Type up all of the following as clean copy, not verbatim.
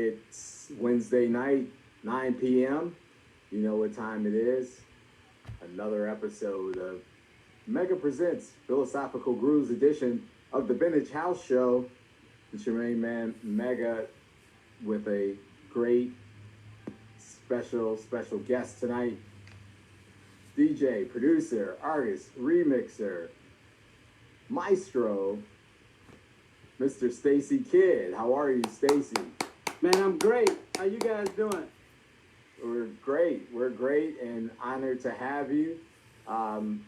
It's Wednesday night, 9 p.m. You know what time it is. Another episode of Mega Presents Philosophical Grooves edition of the Vintage House Show. It's your main man, Mega, with a great special guest tonight. DJ, producer, artist, remixer, maestro, Mr. Stacy Kidd. How are you, Stacy? Man, I'm great. How you guys doing? We're great. We're great and honored to have you.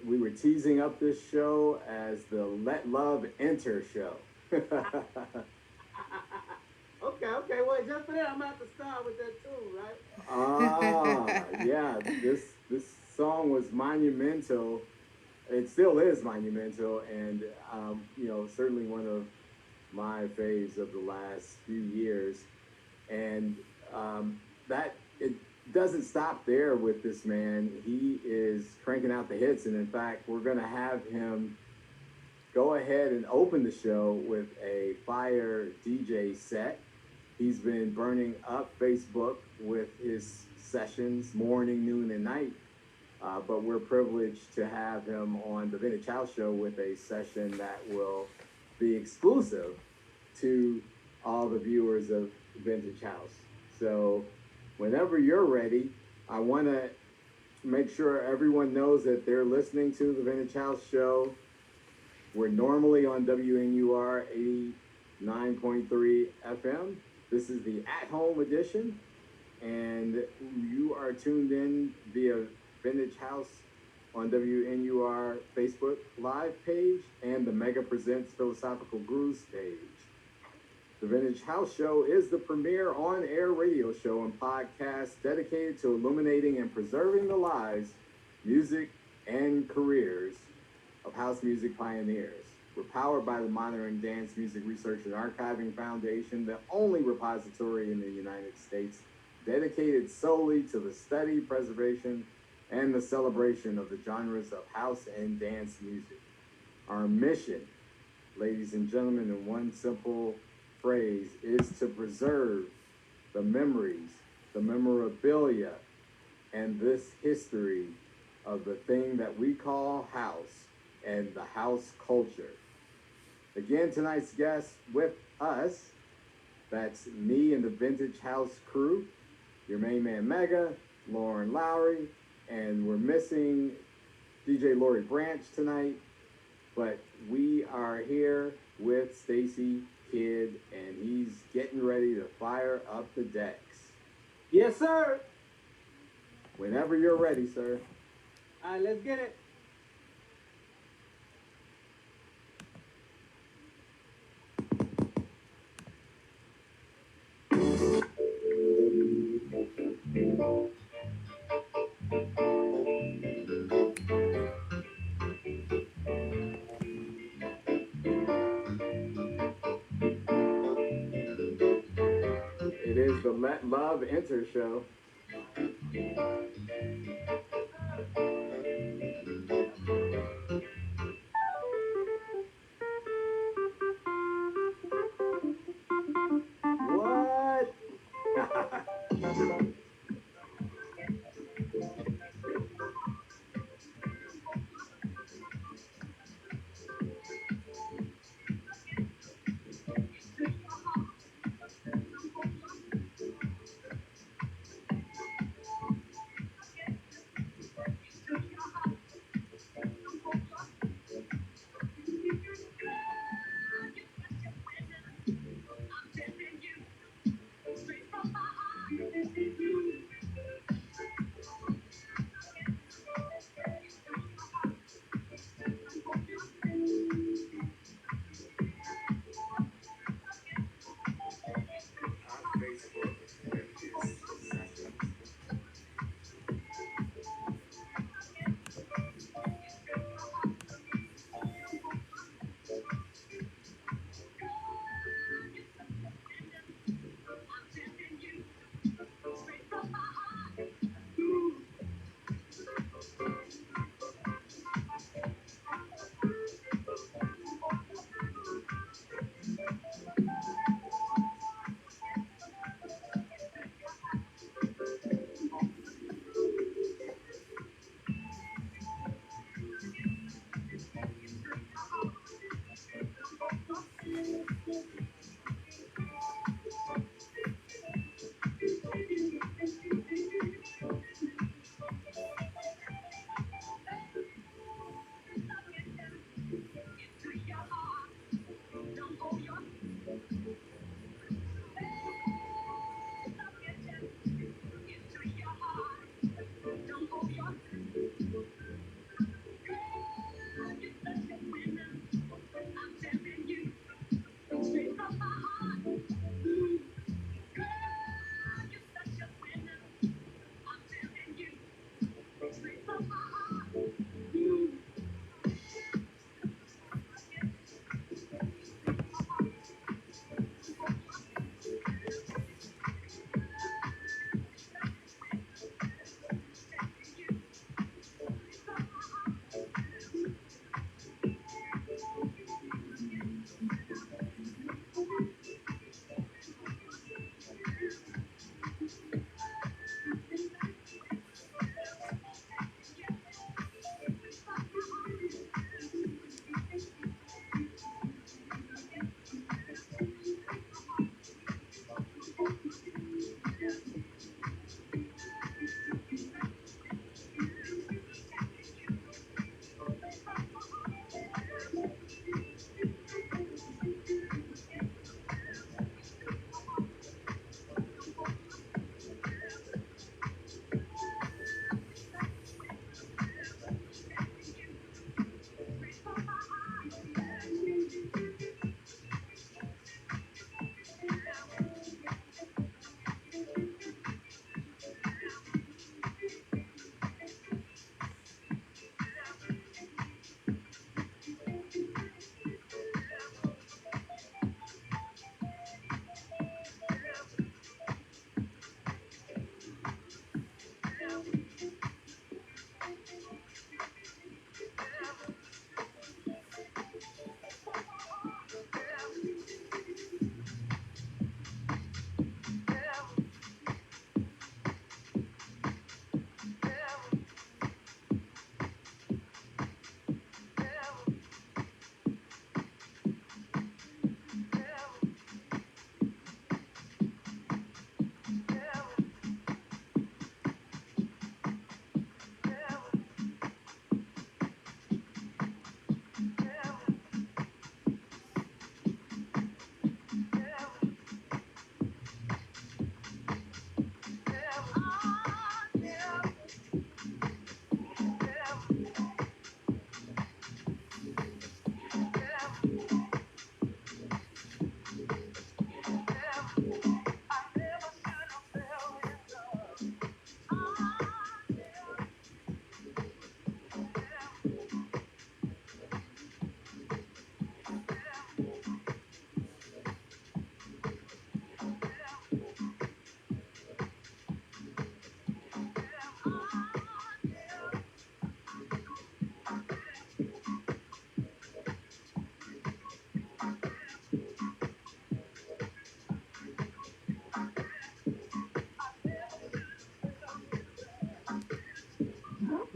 We were teasing up this show as the Let Love Enter show. Okay. Well, just for that, I'm about to start with that too, right? Yeah. This song was monumental. It still is monumental, and certainly one of my faves of the last few years. And that it doesn't stop there with this man. He is cranking out the hits, and in fact, we're gonna have him go ahead and open the show with a fire DJ set. He's been burning up Facebook with his sessions morning, noon, and night. But we're privileged to have him on the Vintage House Show with a session that will be exclusive to all the viewers of Vintage House. So whenever you're ready, I want to make sure everyone knows that they're listening to the Vintage House Show. We're normally on WNUR 89.3 FM. This is the at-home edition, and you are tuned in via Vintage House on WNUR Facebook Live page and the Mega Presents Philosophical Grooves page. The Vintage House Show is the premier on-air radio show and podcast dedicated to illuminating and preserving the lives, music, and careers of house music pioneers. We're powered by the Modern Dance Music Research and Archiving Foundation, the only repository in the United States dedicated solely to the study, preservation, and the celebration of the genres of house and dance music. Our mission, ladies and gentlemen, in one simple phrase, is to preserve the memories, the memorabilia, and this history of the thing that we call house and the house culture. Again, tonight's guest with us, that's me and the Vintage House crew, your main man Mega, Lauren Lowry, and we're missing DJ Lori Branch tonight, but we are here with Stacy Kidd, and he's getting ready to fire up the decks. Yes, sir. Whenever you're ready, sir. All right, let's get it. It is the Let Love Enter show. What?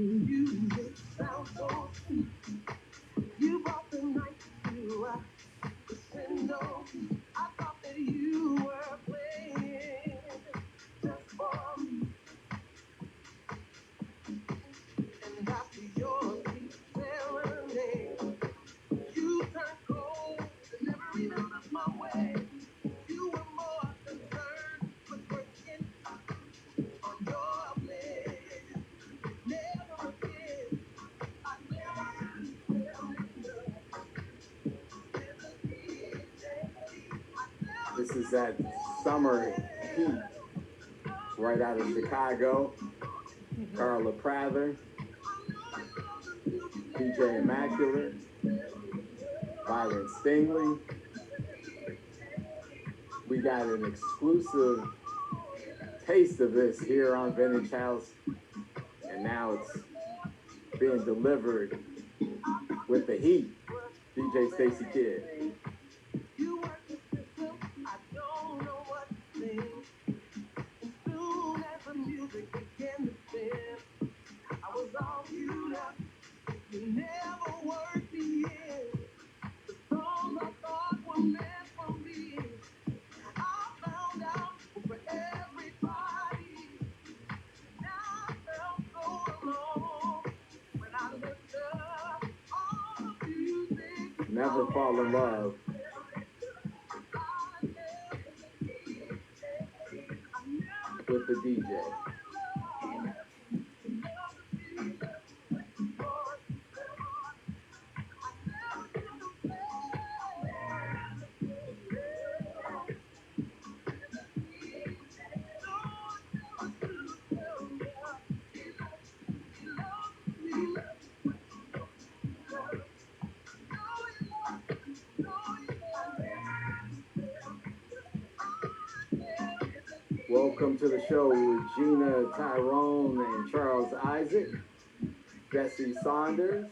music sounds so sweet. You brought the night to a crescendo. I thought that you were playing just for me, and after your sweet serenade, you turned cold and never even looked my way. You were more concerned with working on your blade. Never again, I never This is that summer heat right out of Chicago. Carla Prather, DJ Immaculate, Byron Stingley. We got an exclusive taste of this here on Vintage House, and now it's being delivered with the heat. DJ Stacy Kidd. You work the system, I don't know what to think. As soon as the music began to spin, I was all queued up. You never worked me in. The songs I thought were meant for me, I found out were for everybody. Now I felt so alone when I looked up all the music. Never Fall in Love. With the DJ. Welcome to the show, Regina Tyrone and Charles Isaac, Jesse Saunders.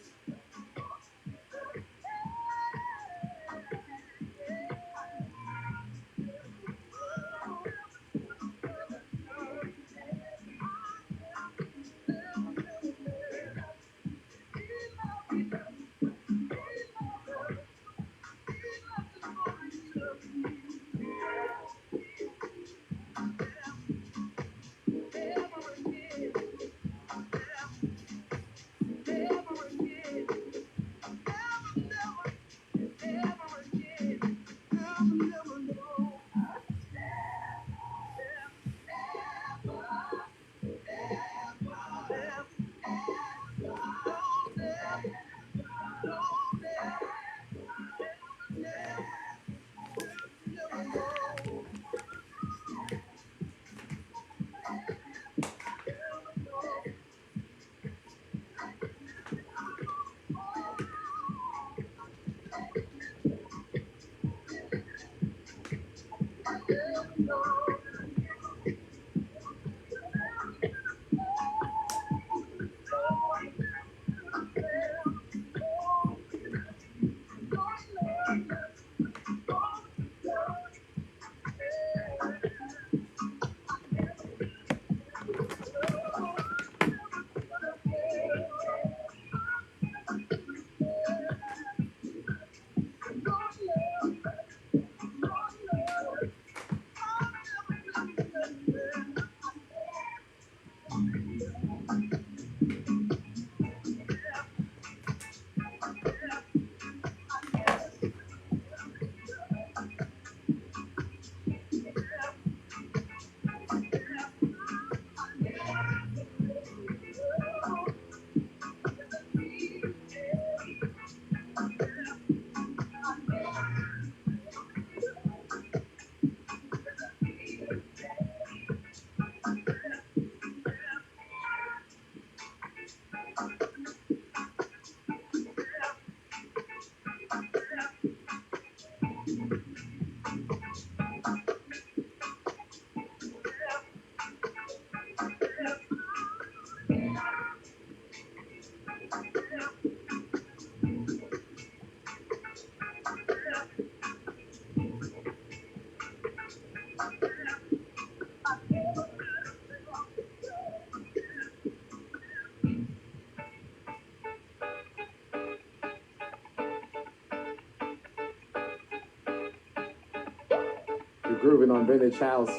grooving on Vintage House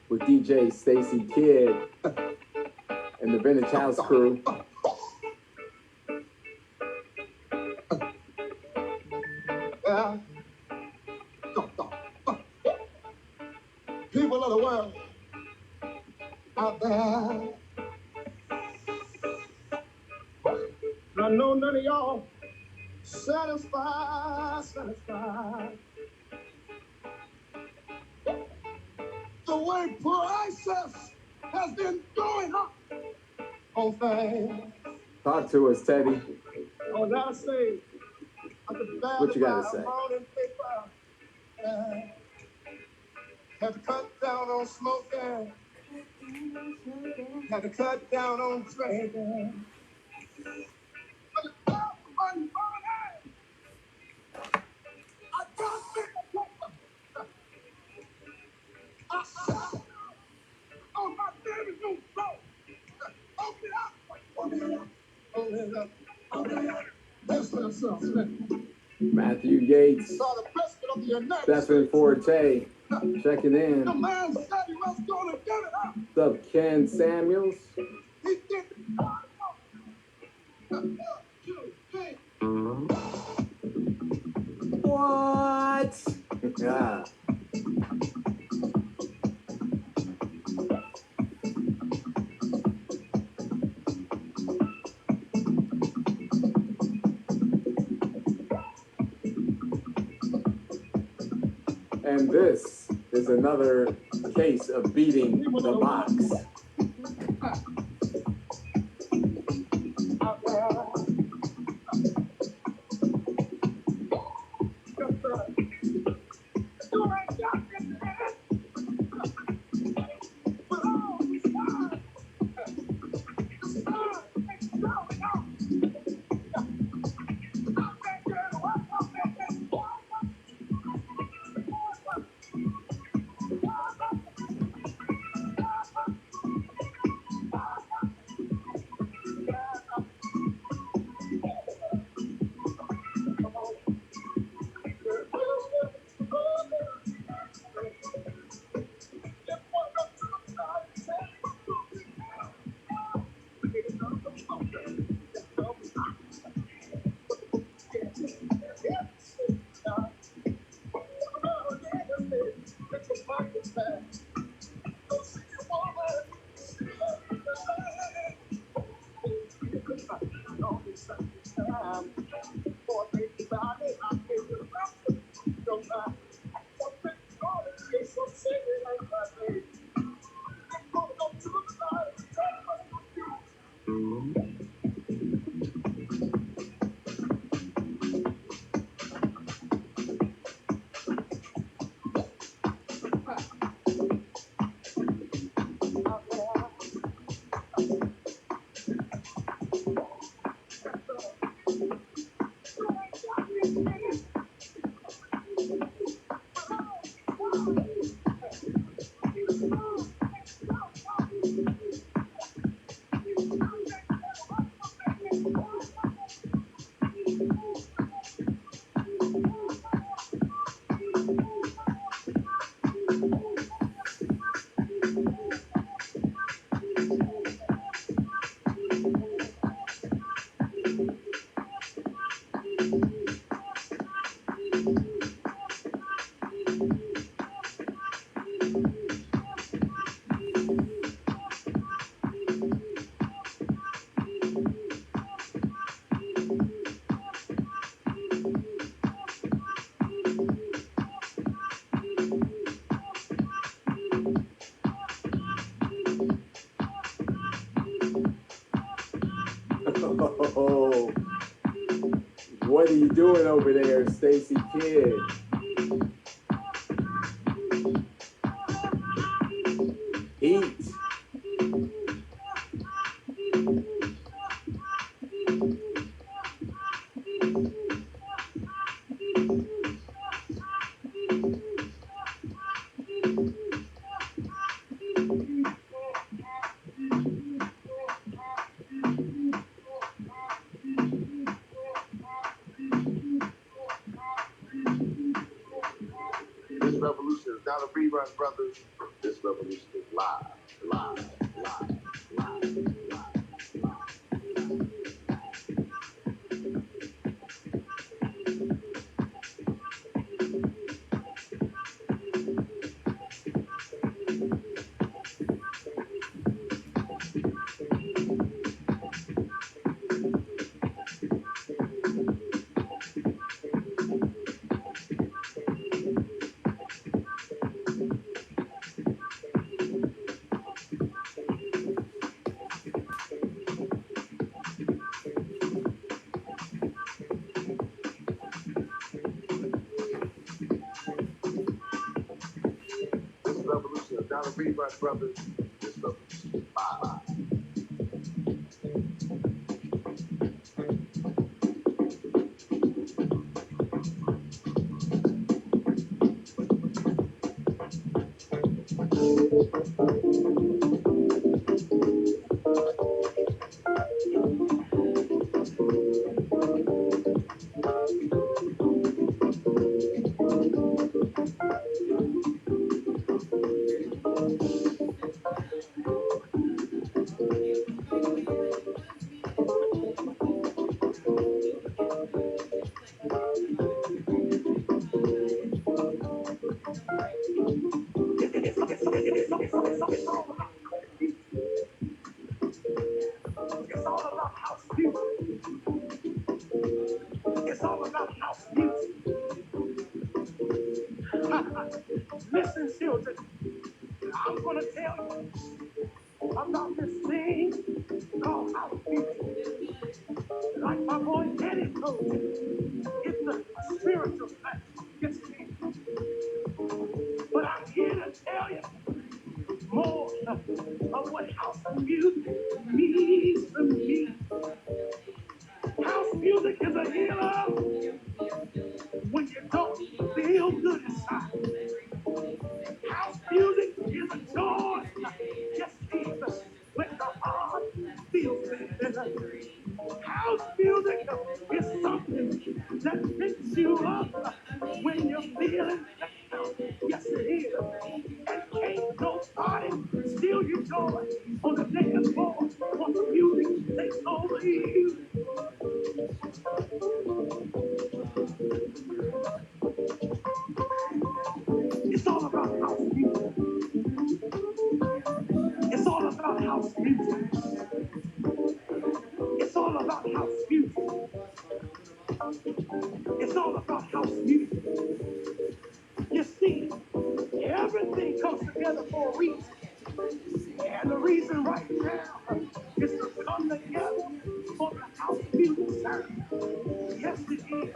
with DJ Stacy Kidd and the Vintage House crew. Yeah. People of the world out there, I know none of y'all satisfied. The way prices has been going up on things. Talk to us, Teddy. All I gotta say, What you gotta say? Had to cut down on smoking. Had to cut down on drinking. But one morning, I got I said, oh, my baby's gonna go. Open it up. Open it up. Open it up. Open it up. That's what I'm saying. Matthew Yates, Saw the president of the United Stephen Forte, checking in. The man said he was gonna get it up. What's up, Ken Samuels? He did it. 1, 2, 3. What? Yeah. And this is another case of beating the box. Oh, what are you doing over there, Stacy Kidd? Heat. This revolution Now the Rerun Brothers, this revolution is live, live, live, live, live. This revolution is now the Rerun Brothers, this revolution is live. It's all about house music. It's all about house music. Listen, children, I'm gonna tell you about this thing called house music. Like my boy Eddie told you, it's a spiritual thing. Yes, it is. But I'm here to tell you more of what house music means to me. House music is a healer when you don't feel good inside. House music is a joy. Yes, Jesus, when the heart feels better. House music is something that picks you up when you're feeling down. Yes, it is. And can't nobody steal your joy on the dance floor when the music takes over you. It's all about house music. It's all about house music. It's all about house music. It's all about house music. You see, everything comes together for a reason. And the reason right now is to come together for the house music sound. Yes, it is.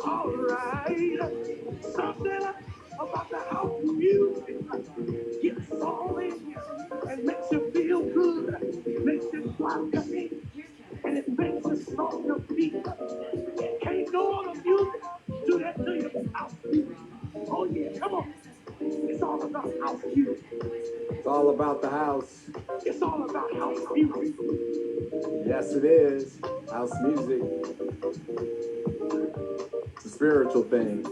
All right. Something about the house music gets all in you and makes you feel good. Makes you clap your feet. And it makes you stomp your feet. Can't no other music do that to you. House music. Oh yeah, come on. It's all about house music. It's all about the house. It's all about house music. Yes, it is. House music. It's a spiritual thing.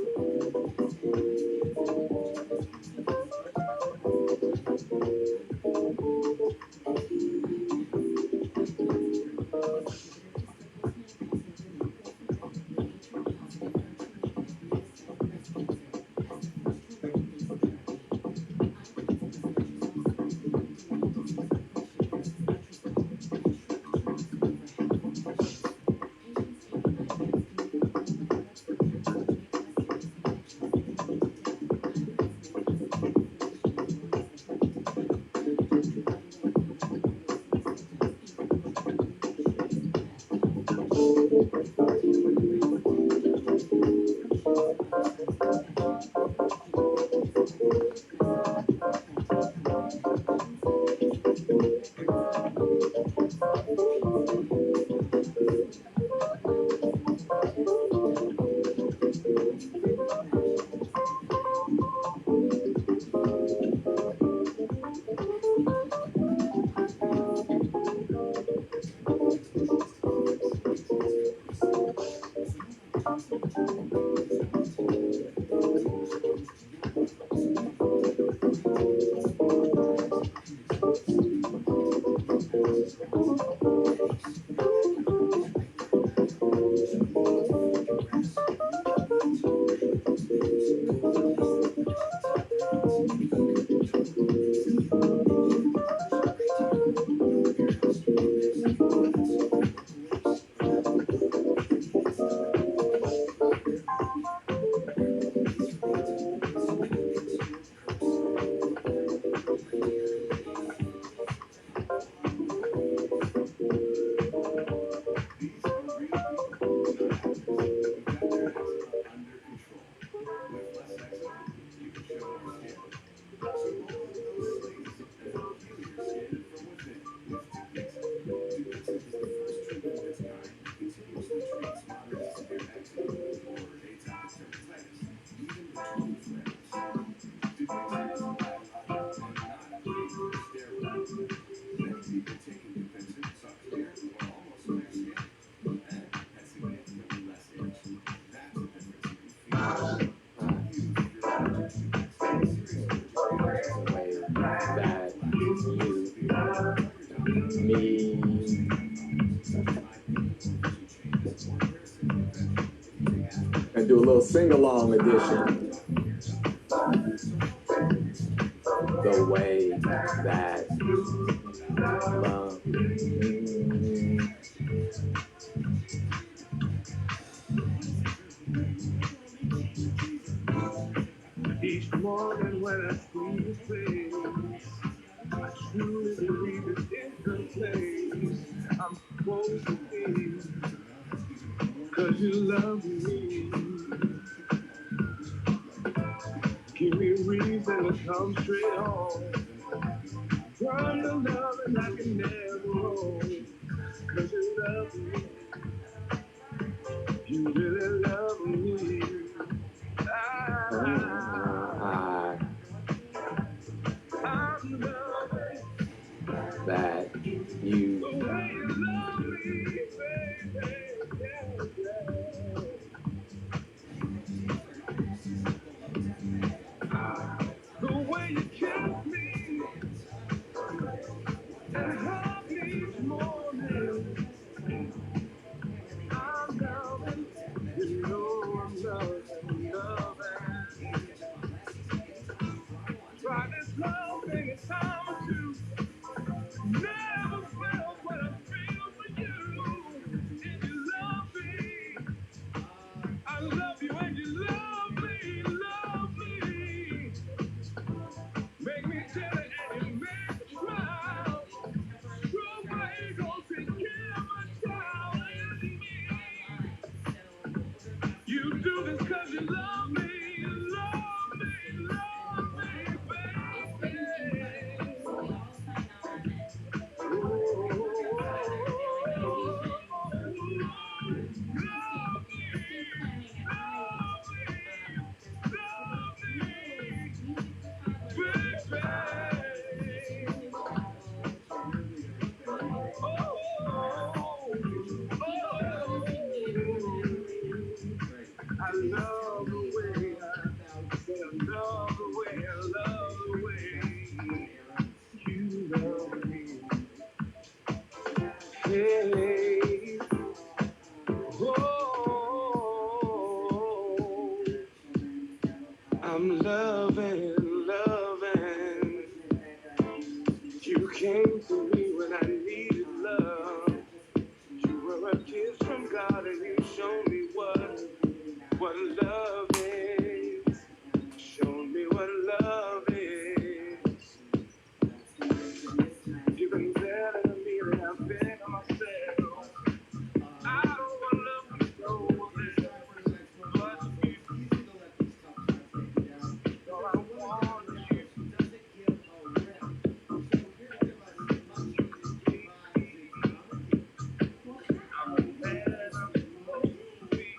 me. And do a little sing-along edition. The way that love me. Each morning when I see his face, I truly believe it's in the place I'm supposed to be. Cause you love me. Give me a reason to come straight home. From the love and I can never hold. Cause you love me. You really love me. I'm loving That you. the way you love me, baby. Yeah, yeah. The way you kiss me and hug me each morning. I'm loving, you know I'm loving, loving. Try this love thing a time or two. Never felt what I feel for you. And you love me. I love you and you love me, love me. Make me tell it and you make me smile. Stroke my ego, take care of my child and me. You do this cause you love me, love me, love me, baby. I love the way I love the way I love the way you love me. Hey, oh, I'm loving, loving. You came to me when I needed love. You were a kiss from God and you showed me what love is. Showed me what love is. You've been better than me than I've been to myself. I don't want love to go there, but all I want is you. I'm the man I'm supposed to be.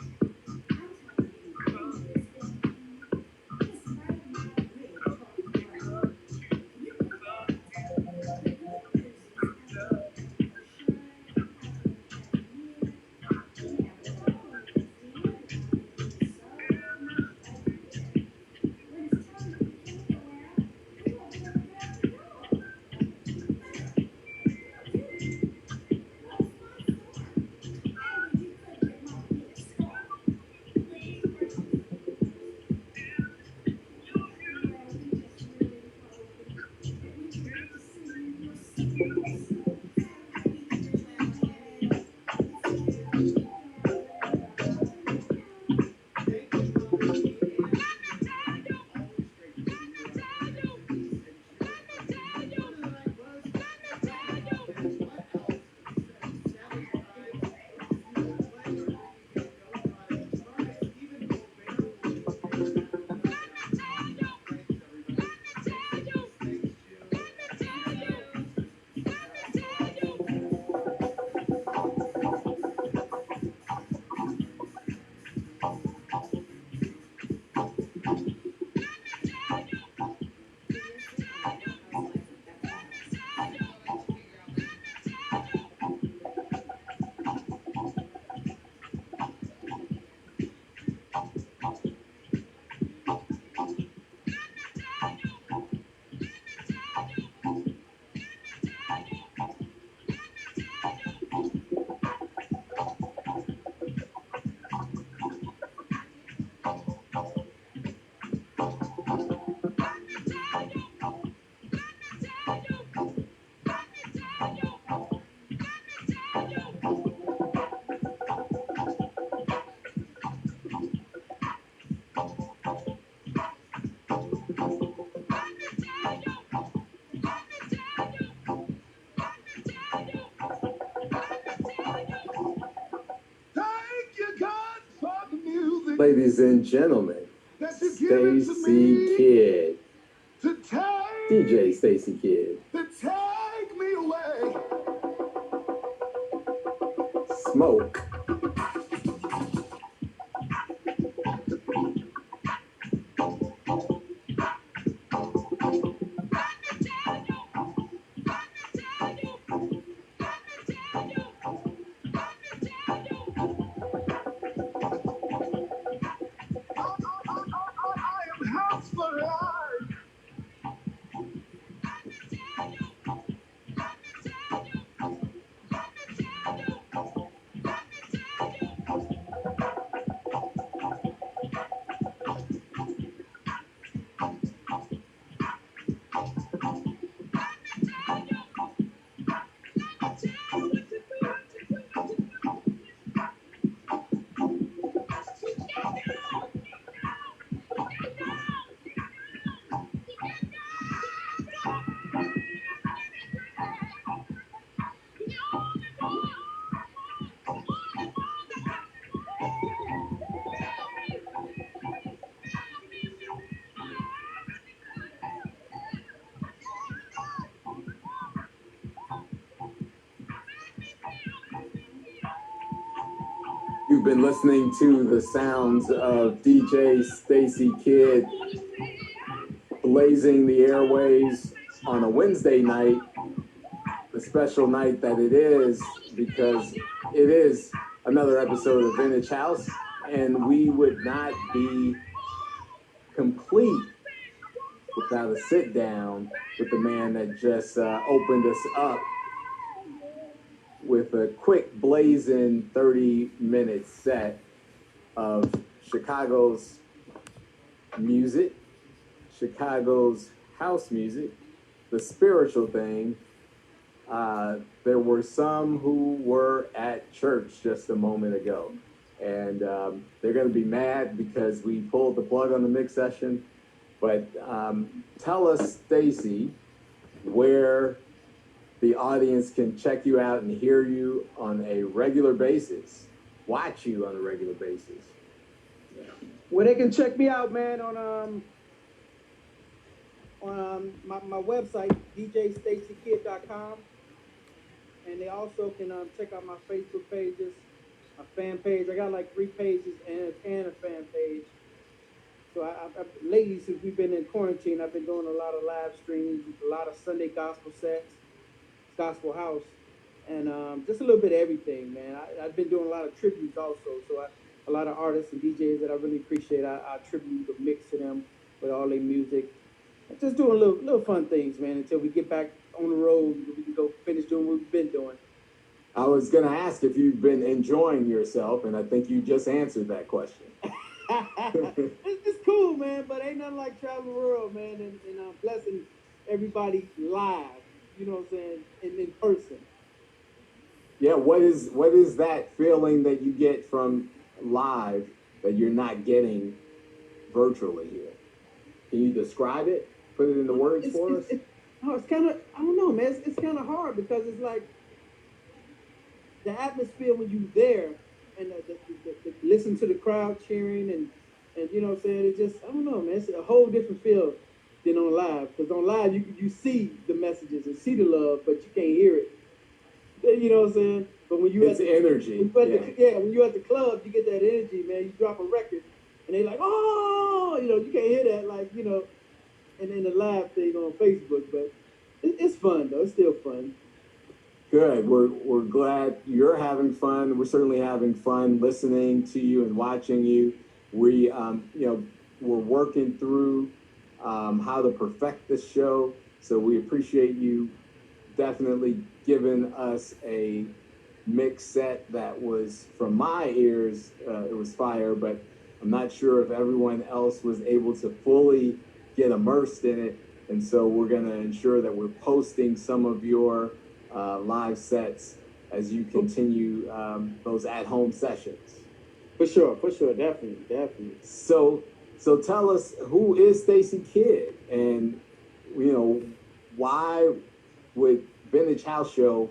Ladies and gentlemen, Stacy Kidd. To take, DJ Stacy Kidd. to take me away. Smoke. I am house for life. You've been listening to the sounds of DJ Stacy Kidd blazing the airways on a Wednesday night, the special night that it is, because it is another episode of Vintage House, and we would not be complete without a sit down with the man that just opened us up with a quick blazing 30-minute set of Chicago's music, Chicago's house music, the spiritual thing. There were some who were at church just a moment ago, and they're going to be mad because we pulled the plug on the mix session. But tell us, Stacy, where the audience can check you out and hear you on a regular basis, watch you on a regular basis. Well, they can check me out, man, on my website, djstacykid.com. And they also can check out my Facebook pages, my fan page. I got like 3 pages and a fan page. So lately, since we've been in quarantine, I've been doing a lot of live streams, a lot of Sunday gospel sets, gospel house, and just a little bit of everything, man. I've been doing a lot of tributes also. So a lot of artists and DJs that I really appreciate, I tribute a mix to them with all their music. And just doing little fun things, man, until we get back on the road. We can go finish doing what we've been doing. I was going to ask if you've been enjoying yourself, and I think you just answered that question. It's cool, man, but ain't nothing like traveling the world, man, and blessing everybody live, you know what I'm saying, and in person. Yeah, what is that feeling that you get from live that you're not getting virtually here? Can you describe it? Put it into words for us? It's kind of, I don't know, man. It's kind of hard because it's like the atmosphere when you're there and the listen to the crowd cheering and you know what I'm saying. It just, I don't know, man. It's a whole different feel than on live. Because on live you see the messages and see the love, but you can't hear it. You know what I'm saying? But when you it's energy. When you're at the club, you get that energy, man. You drop a record and they like, oh, you know, you can't hear that, like, you know, and then the live thing on Facebook. But it's fun though. It's still fun. Good. We're glad you're having fun. We're certainly having fun listening to you and watching you. We we're working through how to perfect this show. So we appreciate you definitely giving us a mix set that was, from my ears, it was fire, but I'm not sure if everyone else was able to fully get immersed in it. And so we're going to ensure that we're posting some of your live sets as you continue those at-home sessions. For sure, definitely. So tell us, who is Stacy Kidd, and you know, why would Vintage House Show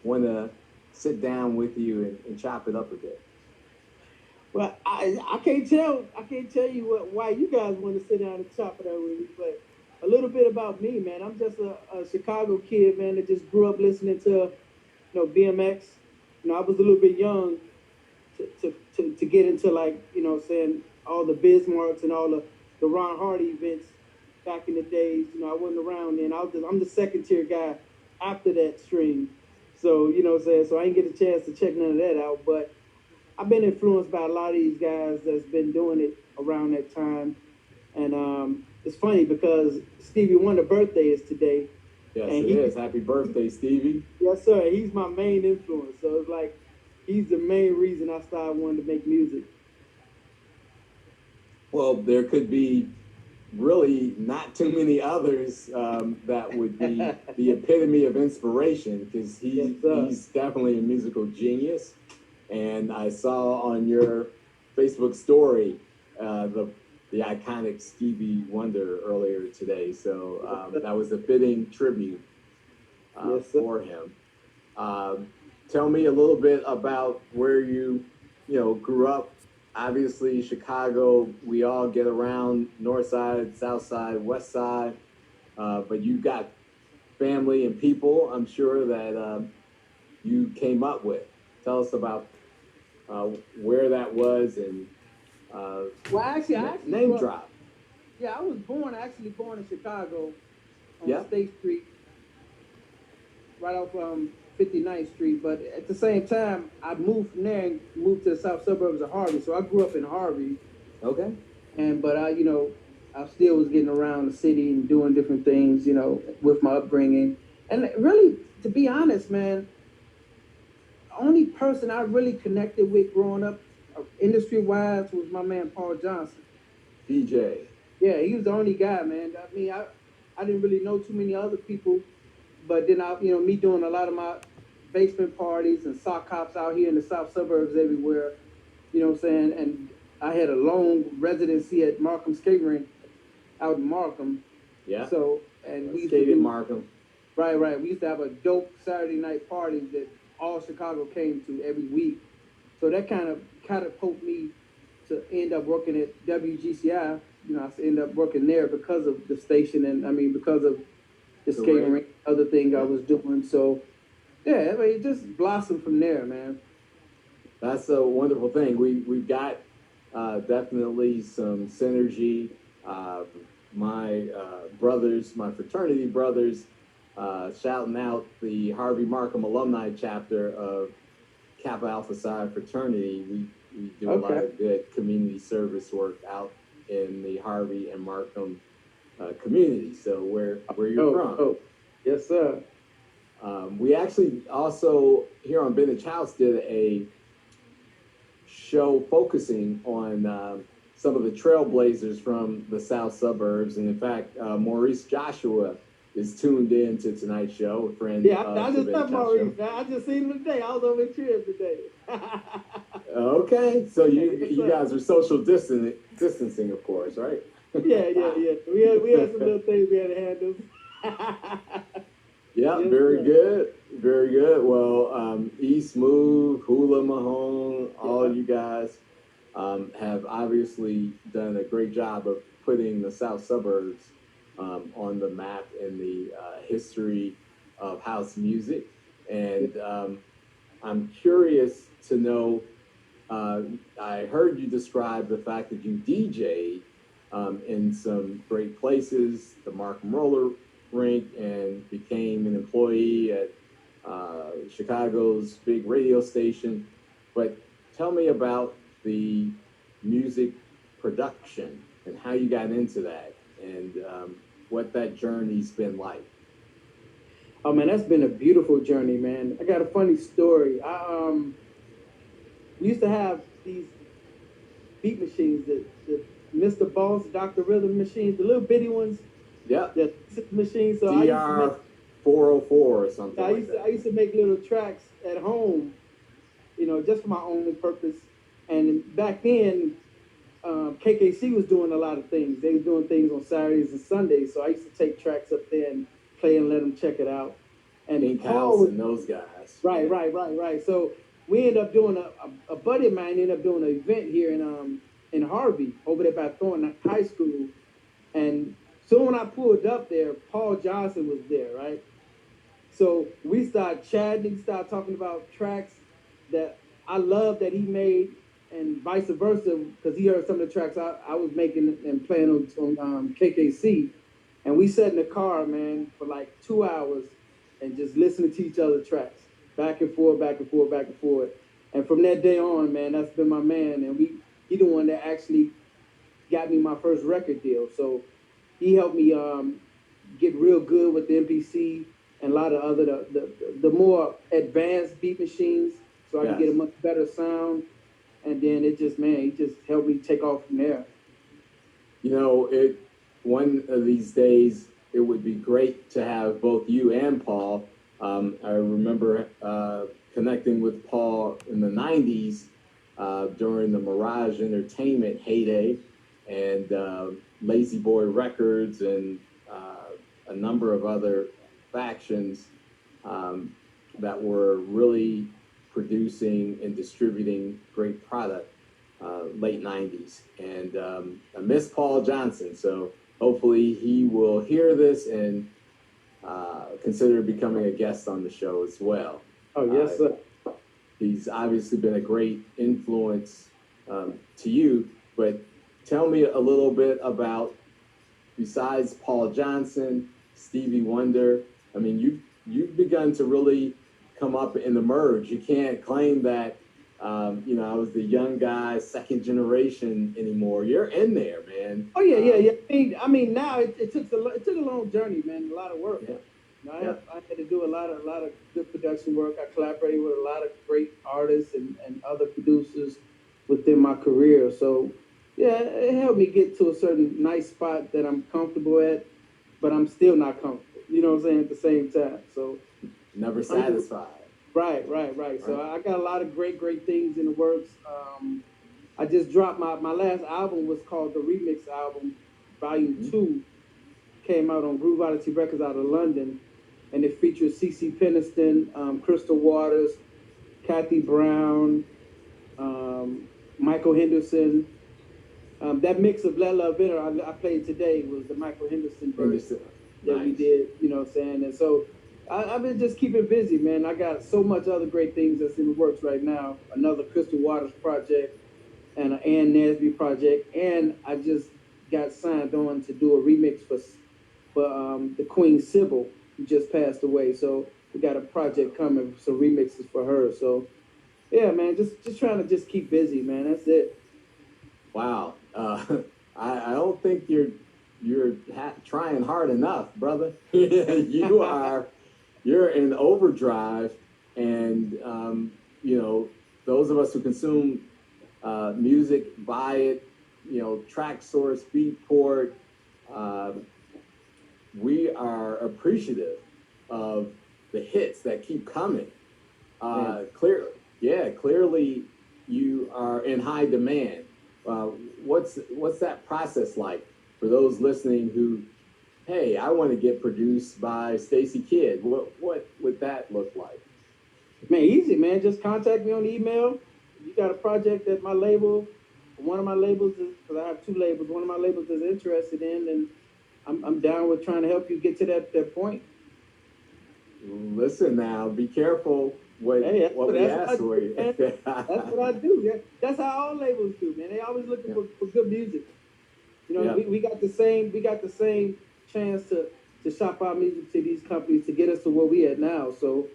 want to sit down with you and chop it up a bit? Well, I can't tell you why you guys want to sit down and chop it up with me, but a little bit about me, man. I'm just a Chicago kid, man, that just grew up listening to BMX. I was a little bit young to get into, like, saying all the Bismarcks and all the Ron Hardy events back in the days. I wasn't around then. I'm the second tier guy after that stream. So, what I'm saying? So I didn't get a chance to check none of that out. But I've been influenced by a lot of these guys that's been doing it around that time. And it's funny because Stevie Wonder's birthday is today. Yes, And it is. Happy birthday, Stevie. yes, sir. He's my main influence. So it's like he's the main reason I started wanting to make music. Well, there could be really not too many others that would be the epitome of inspiration, because Yes, sir. he's definitely a musical genius. And I saw on your Facebook story the iconic Stevie Wonder earlier today. So that was a fitting tribute Yes, sir. for him. Tell me a little bit about where you grew up. Obviously, Chicago, we all get around north side, south side, west side, but you've got family and people, I'm sure, that you came up with. Tell us about where that was, and Well, actually, I actually name grew up, drop. yeah, I was actually born in Chicago on Yeah. State Street, right off 59th Street. But at the same time, I moved from there and moved to the south suburbs of Harvey. So I grew up in Harvey, Okay. but I still was getting around the city and doing different things, with my upbringing. And really, to be honest, man, the only person I really connected with growing up, industry wise, was my man Paul Johnson. DJ. Yeah, he was the only guy, man. I mean, I didn't really know too many other people, but then me doing a lot of my basement parties and sock hops out here in the south suburbs everywhere, what I'm saying? And I had a long residency at Markham Skate Rink out in Markham. Yeah. So, and we used to Skated do, Markham. right. We used to have a dope Saturday night party that all Chicago came to every week. So that kind of catapulted me to end up working at WGCI. I ended up working there because of the station, and I mean because of the skating rink, other thing I was doing. So yeah, I mean, it just blossomed from there, man. That's a wonderful thing. We've got definitely some synergy. Uh, my brothers, my fraternity brothers, shouting out the Harvey Markham alumni chapter of Kappa Alpha Psi fraternity. We do a lot Okay. of good community service work out in the Harvey and Markham community. So where you're from. Oh, yes, sir. We actually also here on Vintage House did a show focusing on some of the trailblazers from the south suburbs, and in fact, Maurice Joshua is tuned in to tonight's show. A friend Yeah, of I the just Vintage left House Maurice. show. I just seen him today. I was over in Trips today. Okay, so you Yes, you sir. guys are social distancing, of course, right? Yeah. We had some little things we had to handle. Yeah, Yes, very sir. good, very good. Well, East Move, Hula Mahone, all Yeah. you guys have obviously done a great job of putting the South Suburbs on the map in the history of house music. And I'm curious to know. I heard you describe the fact that you DJ'd in some great places, the Markham Roller Rink, and became an employee at Chicago's big radio station. But tell me about the music production and how you got into that, and what that journey's been like. Oh man, that's been a beautiful journey, man. I got a funny story. We used to have these beat machines, the Mr. Boss, Dr. Rhythm machines, the little bitty ones, Yep, the machines. So I used to make, DR 404 or something I like used to, that. I used to make little tracks at home, just for my own purpose. And back then, KKC was doing a lot of things. They were doing things on Saturdays and Sundays. So I used to take tracks up there and play and let them check it out. And Pink Paul House was and those guys. right. So we ended up doing a buddy of mine ended up doing an event here in Harvey over there by Thornton High School. And so when I pulled up there, Paul Johnson was there, right? So we started chatting, started talking about tracks that I love that he made, and vice versa, because he heard some of the tracks I was making and playing on KKC. And we sat in the car, man, for like 2 hours and just listening to each other's tracks, back and forth, back and forth, back and forth. And from that day on, man, that's been my man. And he the one that actually got me my first record deal. So he helped me get real good with the MPC and a lot of other the more advanced beat machines, so I can get a much better sound. And then it just, man, he just helped me take off from there. You know, one of these days it would be great to have both you and Paul. I remember connecting with Paul in the '90s during the Mirage Entertainment heyday, and Lazy Boy Records, and a number of other factions that were really producing and distributing great product late '90s. And I miss Paul Johnson, so hopefully he will hear this and consider becoming a guest on the show as well. Oh, yes, sir. He's obviously been a great influence to you, but tell me a little bit about, besides Paul Johnson, Stevie Wonder. I mean, you've begun to really come up in the merge. You can't claim that I was the young guy, second generation anymore. You're in there, man. Oh yeah. I mean, now it took a long journey, man. A lot of work. Yeah. I had to do a lot of good production work. I collaborated with a lot of great artists and other producers within my career. So yeah, it helped me get to a certain nice spot that I'm comfortable at, but I'm still not comfortable. You know what I'm saying? At the same time. So never satisfied. Right. So I got a lot of great things in the works. I just dropped my last album was called the Remix Album, Volume 2, came out on Groove Odyssey Records out of London, and it features CeCe Peniston, Crystal Waters, Kathy Brown, Michael Henderson. That mix of Let Love Enter I played today was the Michael Henderson version that we did, you know what I'm saying? And so I've been just keeping busy, man. I got so much other great things that's in the works right now. Another Crystal Waters project and an Ann Nesby project. And I just got signed on to do a remix for the Queen Sybil, who just passed away. So we got a project coming, some remixes for her. So yeah, man, just trying to just keep busy, man. That's it. Wow. I don't think you're trying hard enough, brother. You're in overdrive, and those of us who consume music, buy it, Traxsource, Beatport, we are appreciative of the hits that keep coming. Clearly you are in high demand. What's that process like for those listening who, hey, I want to get produced by Stacy Kidd? What would that look like? Man, easy, man. Just contact me on email. You got a project that my label, one of my labels, because I have two labels, one of my labels is interested in, and I'm down with trying to help you get to that point. Listen now, be careful what we ask for you. That's what I do. Yeah. That's how all labels do, man. They always looking for good music. We got the same chance to shop our music to these companies to get us to where we at now. So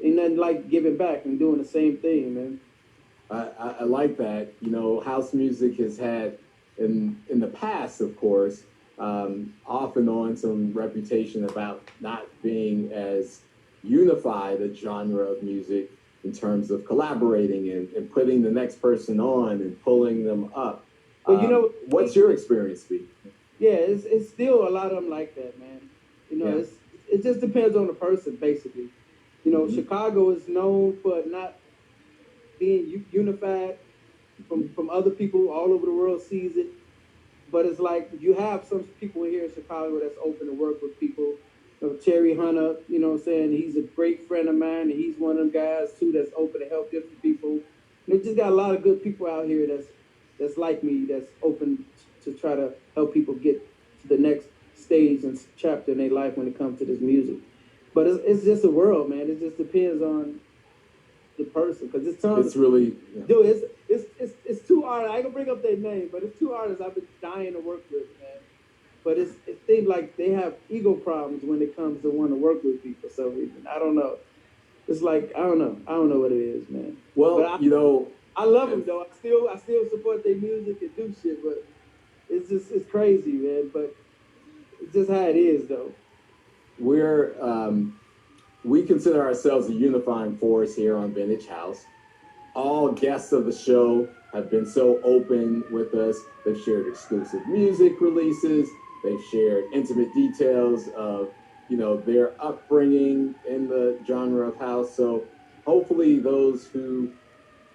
ain't nothing like giving back and doing the same thing, man. I like that. House music has had in the past, of course, off and on some reputation about not being as unified a genre of music in terms of collaborating and putting the next person on and pulling them up. But what's your experience be? Yeah, it's still a lot of them like that, man. It just depends on the person, basically. Chicago is known for not being unified from other people all over the world sees it. But it's like you have some people here in Chicago that's open to work with people Terry Hunter, you know what I'm saying? He's a great friend of mine, and he's one of them guys too that's open to help different people. And they just got a lot of good people out here that's like me, that's open to try to help people get to the next stage and chapter in their life when it comes to this music. But it's just a world, man. It just depends on the person, because it's tons. It's really, yeah. Dude, it's two artists. I ain't gonna bring up their name, but it's two artists I've been dying to work with, man. But it seems like they have ego problems when it comes to wanting to work with me for some reason. I don't know. It's like I don't know. I don't know what it is, man. Well, But you know, I love them though. I still support their music and do shit. But it's crazy, man. But it's just how it is, though. we consider ourselves a unifying force here on Vintage House. All guests of the show have been so open with us. They've shared exclusive music releases. They've shared intimate details of, you know, their upbringing in the genre of house. So hopefully those who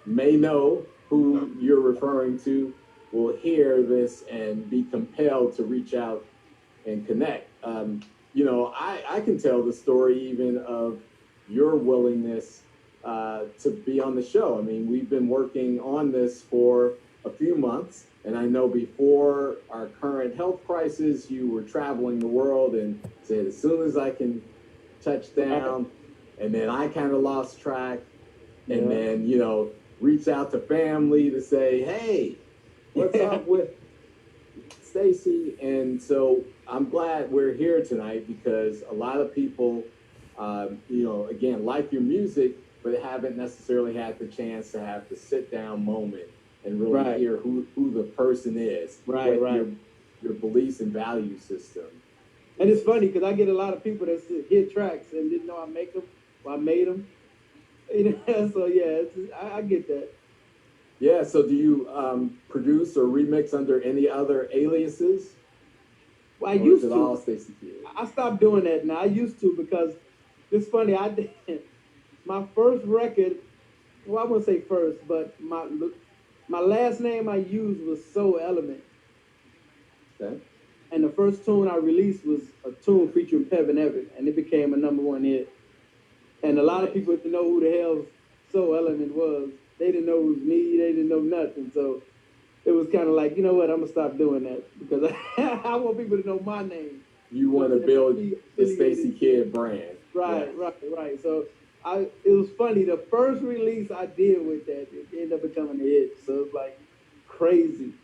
may know who you're referring to will hear this and be compelled to reach out and connect. You know, I can tell the story even of your willingness to be on the show. I mean, we've been working on this for a few months, and I know before our current health crisis, you were traveling the world and said, as soon as I can touch down, and then I kind of lost track, and then, you know, reach out to family to say, hey, what's up with Stacy? And so I'm glad we're here tonight because a lot of people, you know, again, like your music, but haven't necessarily had the chance to have the sit down moment and really hear who the person is, your beliefs and value system. And it's funny because I get a lot of people that hear tracks and didn't know I make them, or I made them. You know, so yeah, I get that. Yeah. So do you produce or remix under any other aliases? Well, I used to. All Stacy Kidd? I stopped doing that now. I used to because it's funny. I did my first record. Well, I wouldn't say first, but my last name I used was Soul Element. Okay. And the first tune I released was a tune featuring Pevin Everett, and it became a #1 hit. And a lot of people didn't know who the hell Soul Element was. They didn't know it was me. They didn't know nothing. So it was kind of like, you know what, I'm going to stop doing that because I want people to know my name. You want to build the Stacy Kidd brand. Right. So it was funny. The first release I did with that, it ended up becoming a hit. So it's like crazy.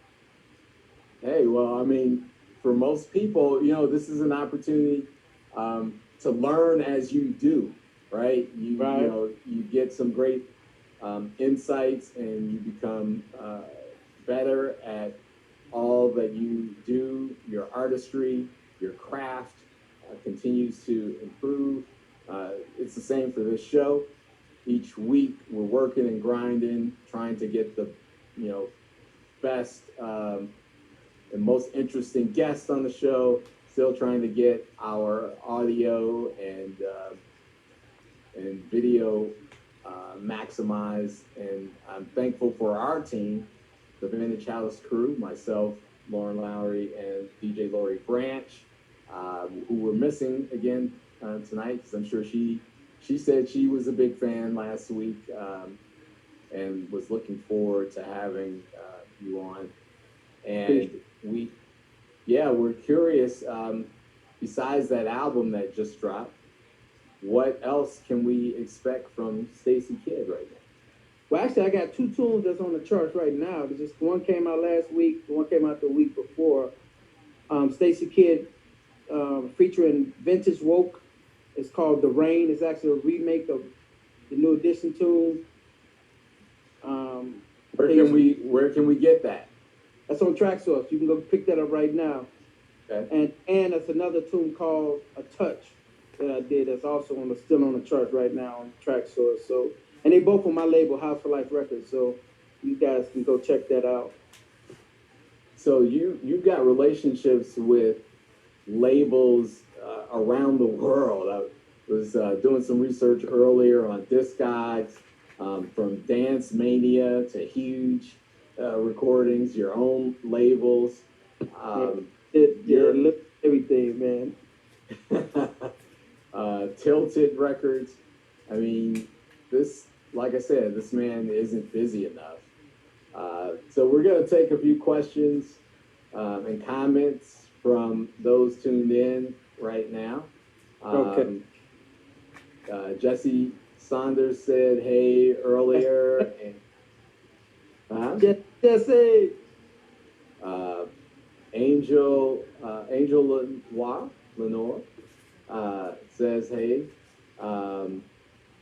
Hey, well, I mean, for most people, you know, this is an opportunity to learn as you do, right? You know, you get some great insights and you become better at all that you do. Your artistry, your craft continues to improve. It's the same for this show. Each week we're working and grinding, trying to get the, you know, best and most interesting guests on the show. Still trying to get our audio and video maximized. And I'm thankful for our team, the Vintage House crew, myself, Lauren Lowry, and DJ Lori Branch, who we're missing again tonight, because I'm sure she said she was a big fan last week and was looking forward to having you on. And we're curious, besides that album that just dropped, what else can we expect from Stacy Kidd right now? Well, actually, I got 2 tunes that's on the charts right now. Just one came out last week, one came out the week before. Stacy Kidd featuring Vintage Woke. It's called The Rain. It's actually a remake of the New Edition tune. Where can we get that? That's on Traxsource. You can go pick that up right now. Okay. And that's another tune called A Touch that I did. That's also still on the chart right now on Traxsource. So, and they both on my label, House for Life Records. So you guys can go check that out. So you've got relationships with labels around the world. I was doing some research earlier on Discogs, from Dance Mania to Huge Recordings, your own labels. Everything, man. Tilted Records. I mean, this, like I said, this man isn't busy enough. So we're going to take a few questions and comments from those tuned in right now. Okay. Jesse Saunders said, "Hey" earlier, and Jesse. Angel Lenore says, "Hey," and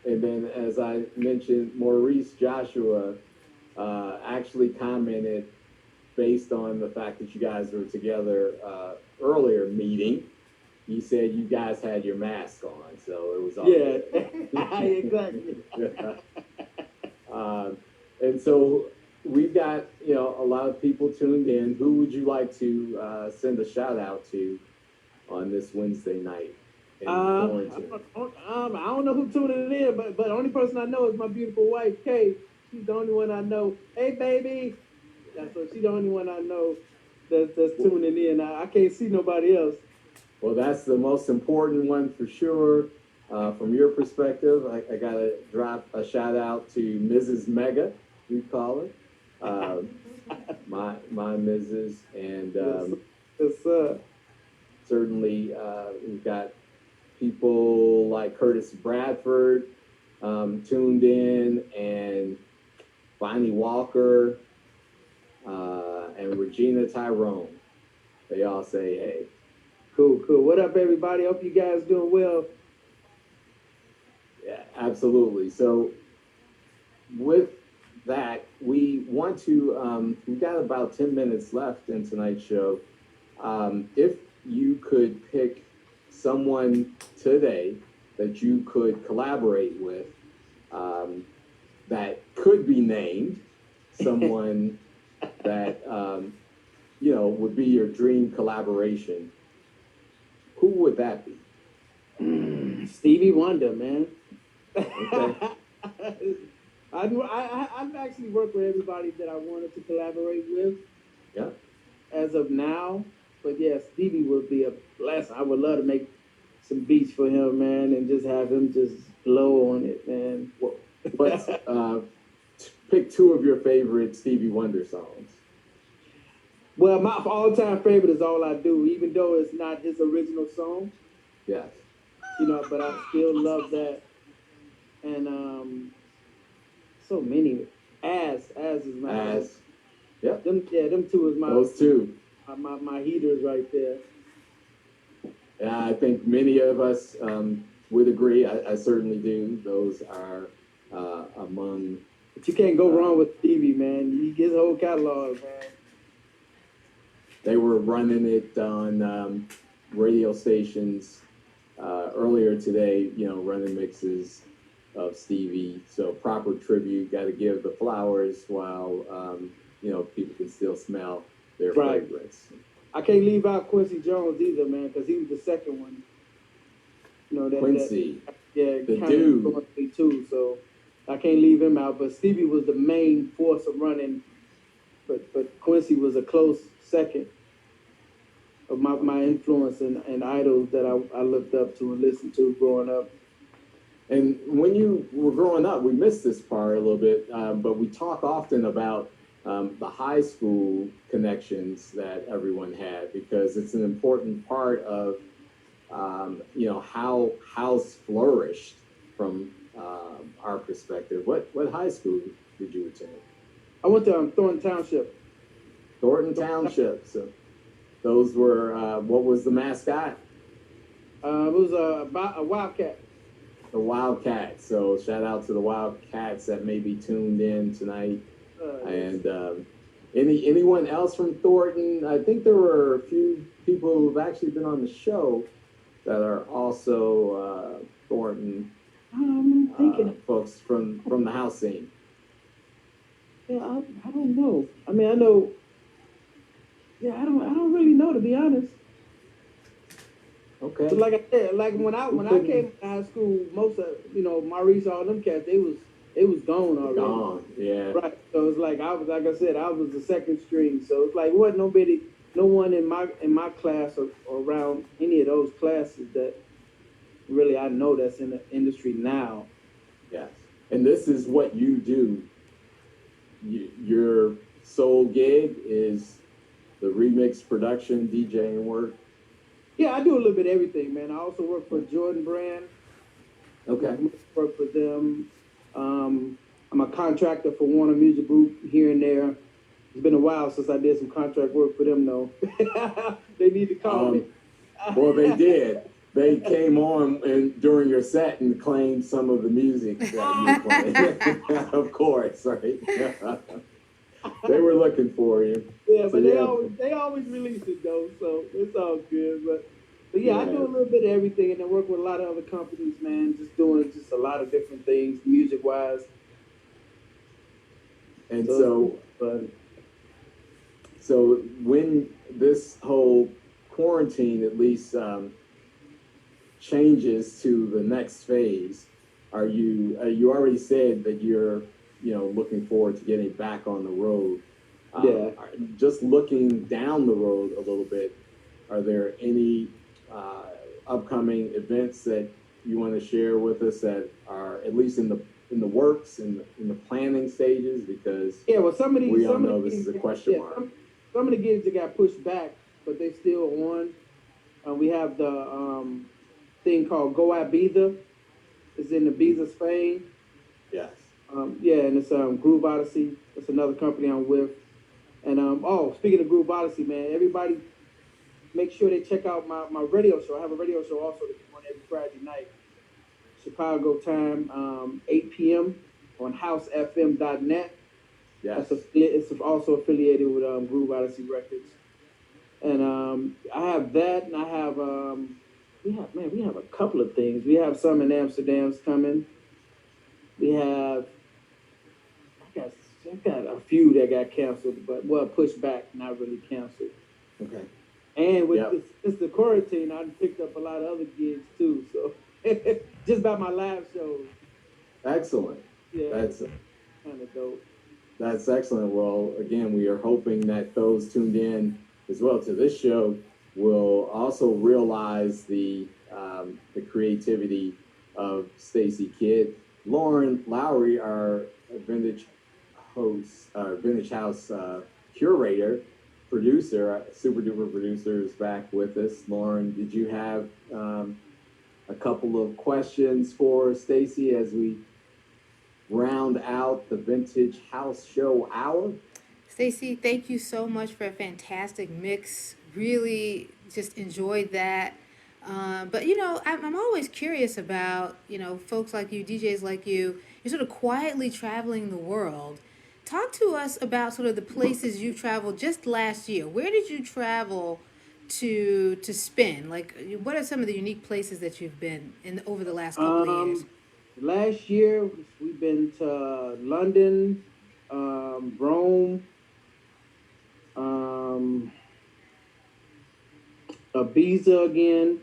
then as I mentioned, Maurice Joshua actually commented based on the fact that you guys were together earlier meeting. He said you guys had your mask on, so it was all Exactly. And so we've got a lot of people tuned in. Who would you like to send a shout out to on this Wednesday night in quarantine? I don't know who tuned it in, but the only person I know is my beautiful wife, Kay. She's the only one I know. Hey, baby. She's the only one I know that's tuning in. I can't see nobody else. Well, that's the most important one for sure. From your perspective, I got to drop a shout out to Mrs. Mega, we call her. My Mrs. And Yes, sir. certainly we've got people like Curtis Bradford tuned in, and Bonnie Walker, and Regina Tyrone. They all say, "Hey." Cool. What up, everybody? Hope you guys doing well. Yeah, absolutely. So with that, we want to, we've got about 10 minutes left in tonight's show. If you could pick someone today that you could collaborate with, that could be named, someone that, would be your dream collaboration, who would that be? Stevie Wonder, man. Okay. I've actually worked with everybody that I wanted to collaborate with. Yeah. As of now, but yeah, Stevie would be a blessing. I would love to make some beats for him, man, and just have him just blow on it, man. Let's pick two of your favorite Stevie Wonder songs. Well, my all-time favorite is "All I Do," even though it's not his original song. Yes. But I still love that. And so many. As is my. As. Yep. Them two is my. Those two. My heaters right there. Yeah, I think many of us would agree. I certainly do. Those are among. But you can't go wrong with Stevie, man. He gets the whole catalog, man. They were running it on radio stations earlier today, running mixes of Stevie. So proper tribute, got to give the flowers while, people can still smell their fragrance. I can't leave out Quincy Jones either, man, because he was the second one. Quincy. The dude. Too, so I can't leave him out. But Stevie was the main force of running, but Quincy was a close second of my influence and idols that I looked up to and listened to growing up. And when you were growing up, we missed this part a little bit, but we talk often about the high school connections that everyone had, because it's an important part of, how house flourished from our perspective. What high school did you attend? I went to Thornton Township. Thornton Township. So those were, what was the mascot? It was a Wildcat. The Wildcats. So shout out to the Wildcats that may be tuned in tonight. And anyone else from Thornton? I think there were a few people who've actually been on the show that are also Thornton I'm thinking folks from the house scene. Yeah, I don't know. I mean, I know. Yeah, I don't really know, to be honest. Okay. But like I said, like when I came to high school, most of Maurice, all them cats, they was gone already. Gone. Yeah. Right. So it's like I was the second string. So it's like wasn't no one in my class or around any of those classes that really I know that's in the industry now. Yes. And this is what you do. Your sole gig is the remix production, DJing work. Yeah, I do a little bit of everything, man. I also work for Jordan Brand. Okay. Work for them. I'm a contractor for Warner Music Group here and there. It's been a while since I did some contract work for them, though. They need to call me. Well, they did. They came on and during your set and claimed some of the music that you played. Of course, right? They were looking for you. Yeah, So, but yeah. they always release it though, so it's all good. But yeah, I do a Yeah. little bit of everything, and I work with a lot of other companies, man. Just doing just a lot of different things, music wise. And So, but so when this whole quarantine at least changes to the next phase, are you already said that you're looking forward to getting back on the road? Yeah. Just looking down the road a little bit, are there any upcoming events that you want to share with us that are at least in the works in the planning stages? Because yeah, well, some of these, we all some of know the this is gigs, a question yeah, mark. some of the gigs that got pushed back, but they still on. We have the thing called Go Ibiza. It's in Ibiza, Spain. Yes. Yeah, and it's Groove Odyssey. That's another company I'm with. And oh, speaking of Groove Odyssey, man, everybody make sure they check out my radio show. I have a radio show also that come on every Friday night, Chicago time, 8 p.m. on housefm.net. Yes. It's also affiliated with Groove Odyssey Records. And I have that, and I have we have a couple of things. We have some in Amsterdam's coming. We have I got a few that got canceled, but well, pushed back, not really canceled. Okay. And with Yep. since the quarantine, I picked up a lot of other gigs too. So just by my live shows, Excellent. yeah, That's kind of dope. That's excellent. Well, again, we are hoping that those tuned in as well to this show will also realize the creativity of Stacy Kidd. Lauren Lowry, our vintage host, vintage house curator, producer, super duper producer, is back with us. Lauren, did you have a couple of questions for Stacy as we round out the Vintage House Show hour? Stacy, thank you so much for a fantastic mix. Really just enjoyed that. But I'm always curious about folks like you, DJs like you. You're sort of quietly traveling the world. Talk to us about sort of the places you traveled just last year. Where did you travel to spin? Like, what are some of the unique places that you've been in over the last couple of years? Last year we've been to London, Rome, Ibiza again.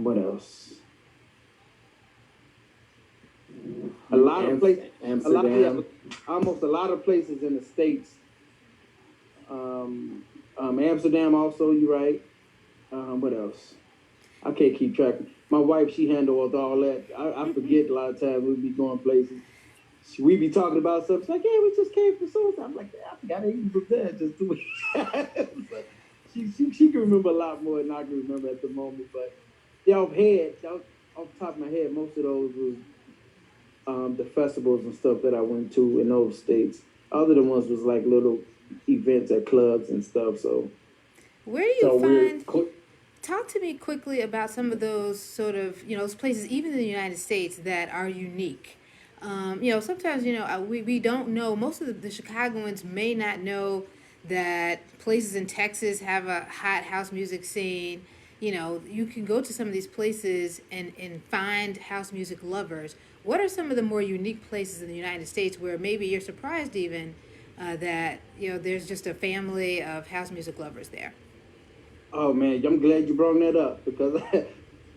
What else? A lot of places. Amsterdam. Almost a lot of places in the States. Amsterdam also. You're right. What else? I can't keep track. My wife, she handles all that. I forget a lot of times we'd be going places. We be talking about stuff. It's like, yeah, we just came from so. I'm like, I forgot I even was there just 2 weeks. She can remember a lot more than I can remember at the moment. But yeah, off the top of my head, most of those was the festivals and stuff that I went to in those states. Other than ones was like little events at clubs and stuff. So Where do you find? Talk to me quickly about some of those sort of those places, even in the United States, that are unique. Sometimes we don't know. Most of the Chicagoans may not know that places in Texas have a hot house music scene. You can go to some of these places and find house music lovers. What are some of the more unique places in the United States where maybe you're surprised even that there's just a family of house music lovers there? Oh man, I'm glad you brought that up because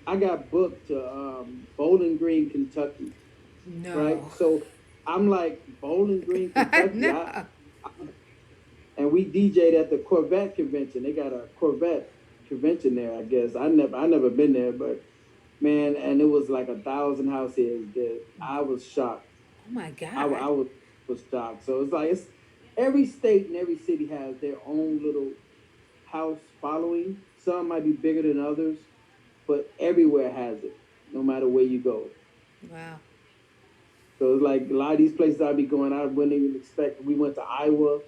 I got booked to Bowling Green, Kentucky. No. Right, so I'm like Bowling Green, Kentucky. No. And we DJ'd at the Corvette convention. They got a Corvette convention there. I guess I never been there, but man, and it was like 1,000 house heads there. I was shocked. Oh my I God. was shocked. So it's like it's every state and every city has their own little house following. Some might be bigger than others, but everywhere has it, no matter where you go. Wow. So it's like a lot of these places I'd be going, I wouldn't even expect. We went to Iowa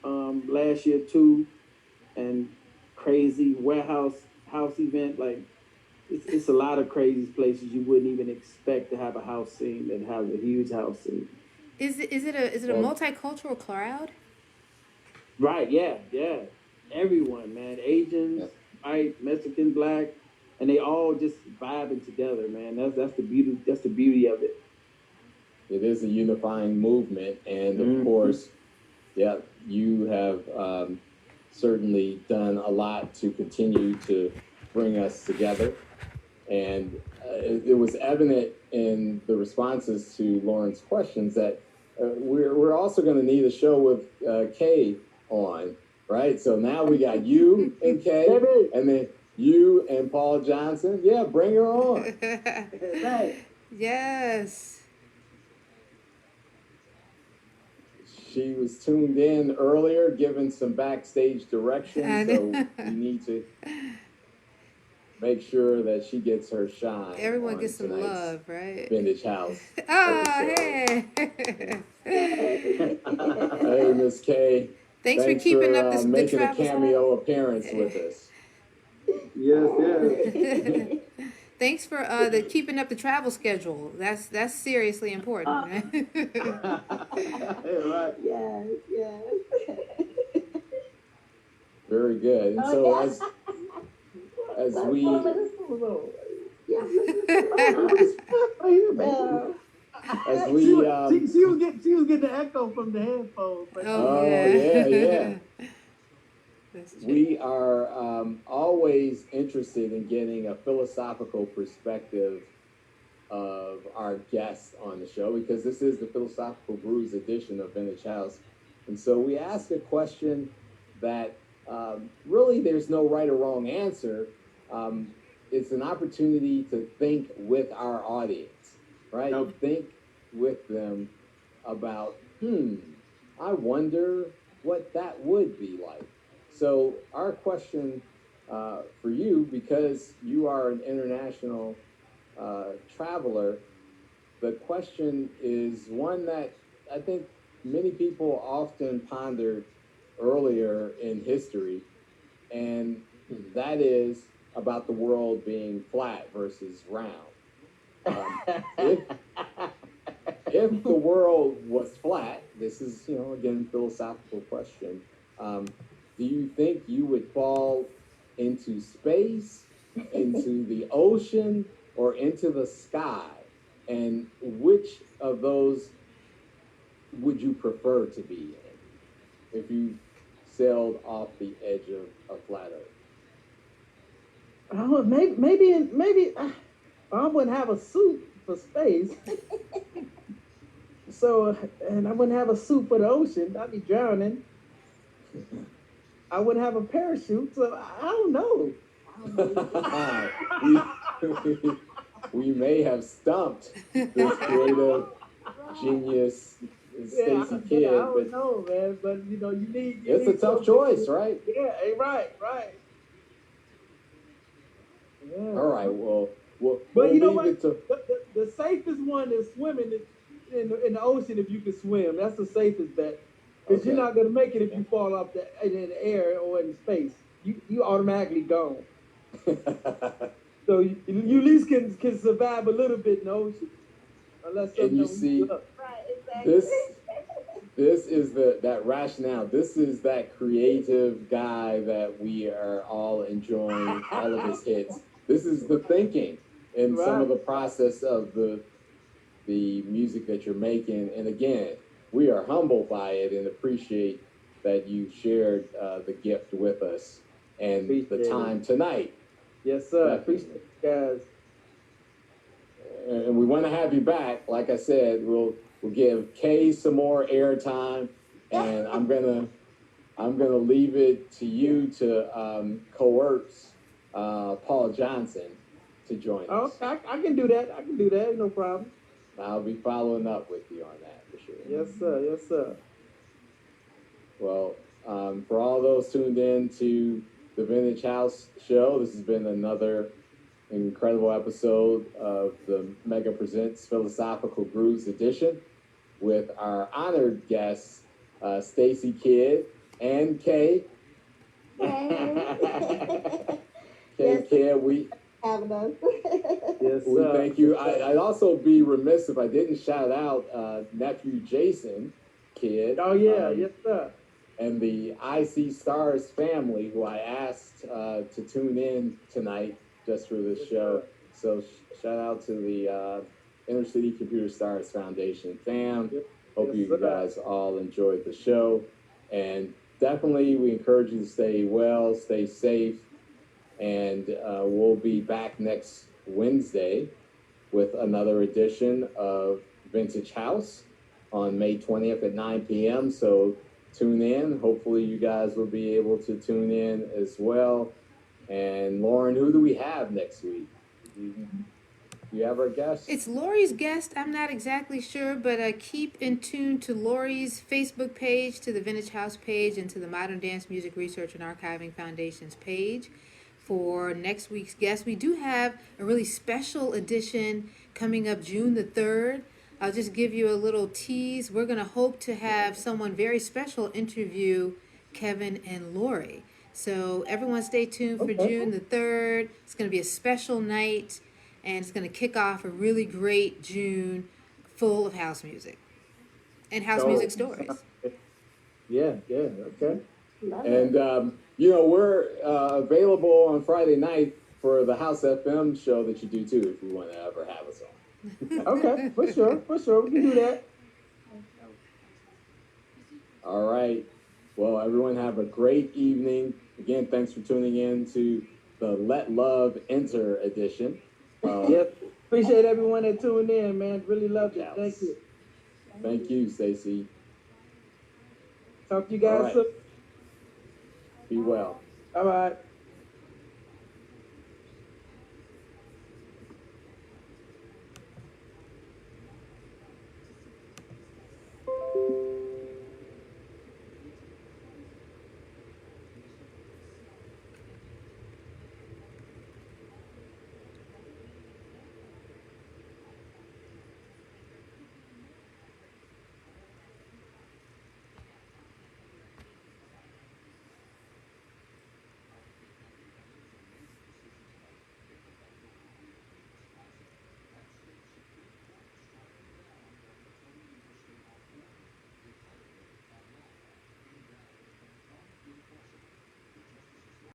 last year too, and crazy warehouse house event. Like it's a lot of crazy places you wouldn't even expect to have a house scene that has a huge house scene. Is it a multicultural crowd? Right? Yeah, yeah. Everyone, man, Asians, Yeah. white, Mexican, black, and they all just vibing together, man. That's the beauty. That's the beauty of it. It is a unifying movement, and of Mhm. course, yeah, you have certainly done a lot to continue to bring us together. And it was evident in the responses to Lauren's questions that we're also going to need a show with Kay on, right? So now we got you and Kay, Baby. and then you and Paul Johnson. Yeah, bring her on. Right. Yes. She was tuned in earlier, giving some backstage direction, so we need to make sure that she gets her shine. Everyone on gets some tonight's love, right? Vintage House. Oh, episode. hey. Hey, Miss Kay. Thanks for keeping up the making a travel. cameo appearance with us. Yes, yes. Thanks for the keeping up the travel schedule. That's seriously important. Right? Right. Yes, yes. Very good. And Oh, so yeah. as Like we 4 minutes ago. Yeah. as She we was, she was getting the echo from the headphones. But Oh, yeah. That's true. We are always interested in getting a philosophical perspective of our guests on the show, because this is the Philosophical Brews edition of Vintage House. And so we ask a question that really there's no right or wrong answer. It's an opportunity to think with our audience, right? Nope. Think with them about, I wonder what that would be like. So our question for you, because you are an international traveler, the question is one that I think many people often pondered earlier in history, and that is about the world being flat versus round. If the world was flat, this is, again, philosophical question. Do you think you would fall into space, into the ocean, or into the sky? And which of those would you prefer to be in if you sailed off the edge of flat Earth? Oh, maybe I wouldn't have a suit for space. So, and I wouldn't have a suit for the ocean. I'd be drowning. I wouldn't have a parachute, so I don't know. we may have stumped this creative genius, Stacy Kidd, I don't know, man. But you need. It's a tough choice, right? Yeah, right. Yeah. All right, well, But we'll you know leave what? it to. The safest one is swimming in the ocean if you can swim. That's the safest bet. Because you're not going to make it if you fall off in the air or in space. You automatically gone. So you at least can survive a little bit in the ocean. Unless And you see, Right, exactly. this is that rationale. This is that creative guy that we are all enjoying all of his hits. This is the thinking and some of the process of the music that you're making. And again, we are humbled by it and appreciate that you shared the gift with us and the time tonight. Yes, sir. Definitely. Appreciate it, guys. And we want to have you back. Like I said, we'll give Kay some more airtime, and I'm gonna leave it to you to coerce Paul Johnson to join Oh, us. I can do that. I can do that. No problem. I'll be following up with you on that for sure. Yes, sir. Yes, sir. Well, for all those tuned in to the Vintage House Show, this has been another incredible episode of the Mega Presents Philosophical Grooves edition with our honored guests, Stacy Kidd and Kay. Kay, Yes. Kidd, we Having us. Yes, we sir. thank you. I'd also be remiss if I didn't shout out nephew Jason Kidd. Oh yeah, yes, sir. And the IC Stars family, who I asked to tune in tonight just for this show. So shout out to the Inner City Computer Stars Foundation fam. Hope Yes, you sir. guys all enjoyed the show. And definitely we encourage you to stay well, stay safe. And we'll be back next Wednesday with another edition of Vintage House on May 20th at 9 p.m. So tune in. Hopefully you guys will be able to tune in as well. And Lauren, who do we have next week? Do you have our guest? It's Lori's guest. I'm not exactly sure, but keep in tune to Lori's Facebook page, to the Vintage House page, and to the Modern Dance Music Research and Archiving Foundation's page for next week's guest. We do have a really special edition coming up June the 3rd. I'll just give you a little tease. We're going to hope to have someone very special interview Kevin and Lori. So everyone stay tuned for June the 3rd. It's going to be a special night, and it's going to kick off a really great June full of house music and house music stories. Yeah, okay. Love it. And, we're available on Friday night for the House FM show that you do too, if you want to ever have us on. Okay, for sure. We can do that. All right. Well, everyone have a great evening. Again, thanks for tuning in to the Let Love Enter edition. Yep. Appreciate everyone that tuned in, man. Really loved it. Thank you. Thank you, Stacy. Talk to you guys All right. soon. Be well. Bye-bye.